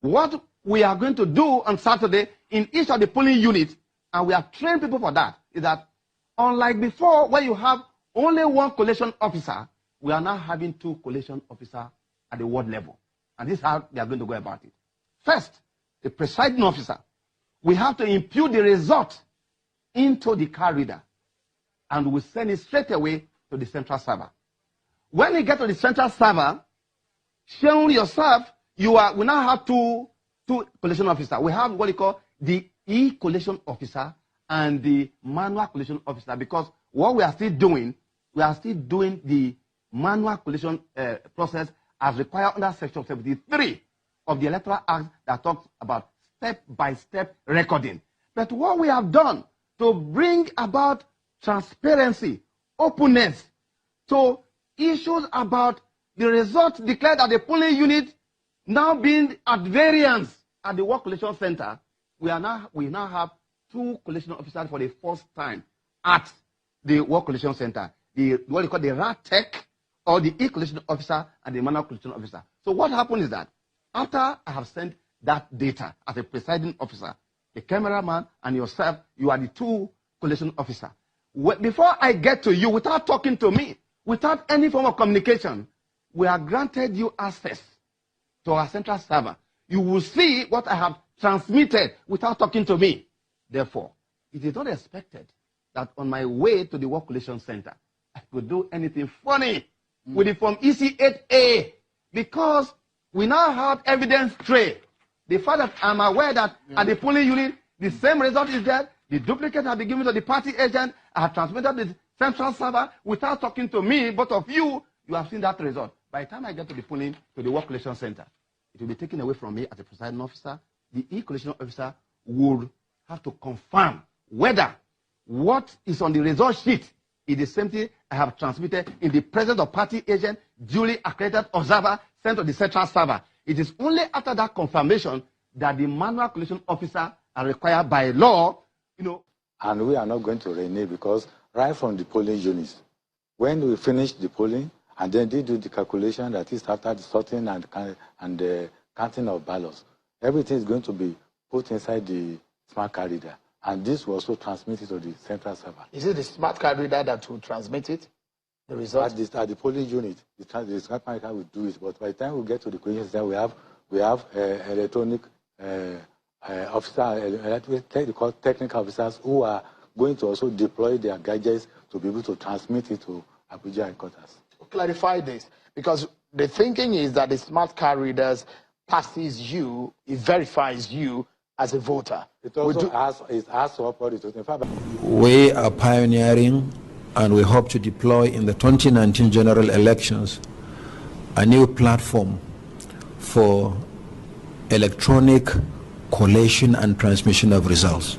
What we are going to do on Saturday in each of the polling units, and we have trained people for that, is that unlike before, where you have only one collation officer, we are now having 2 collation officers at the ward level. And this is how they are going to go about it. First, the presiding officer, we have to impute the result into the card reader, and we send it straight away to the central server. When you get to the central server, show yourself, we now have two collation officers. We have what you call the e-collation officer and the manual collation officer, because what we are still doing the manual collation process as required under Section 73 of the Electoral Act that talks about step-by-step recording. But what we have done to bring about transparency, openness to issues about the results declared at the polling unit now being at variance at the work collation center, we now have 2 collation officers for the first time at the work collation center. What you call the RATEC, or the e-collation officer and the manual collation officer. So what happened is that after I have sent that data as a presiding officer, the cameraman and yourself, you are the 2 collation officers. Before I get to you, without talking to me, without any form of communication, we have granted you access to our central server. You will see what I have transmitted without talking to me. Therefore, it is not expected that on my way to the work collation center, I could do anything funny with the Form EC8A, because we now have evidence tray. The fact that I'm aware that at the polling unit, the same result is there, the duplicate has been given to the party agent, I have transmitted the central server without talking to me, both of you, you have seen that result. By the time I get to the polling, to the work collation center, it will be taken away from me as a presiding officer. The e-collation officer would have to confirm whether what is on the result sheet is the same thing I have transmitted in the presence of party agent, duly accredited observer, sent to the central server. It is only after that confirmation that the manual collation officer are required by law, And we are not going to renege, because right from the polling units, when we finish the polling, and then they do the calculation, that is after the sorting and the counting of ballots, everything is going to be put inside the smart card reader. And this will also transmit it to the central server. Is it the smart card reader that will transmit it, the result? At the polling unit, the smart card reader will do it. But by the time we get to the collation center, we have electronic technical officers who are going to also deploy their gadgets to be able to transmit it to Abuja headquarters. Clarify this, because the thinking is that the smart card readers passes you, it verifies you as a voter. It also has to upload it. In fact, we are pioneering, and we hope to deploy in the 2019 general elections a new platform for electronic collation and transmission of results.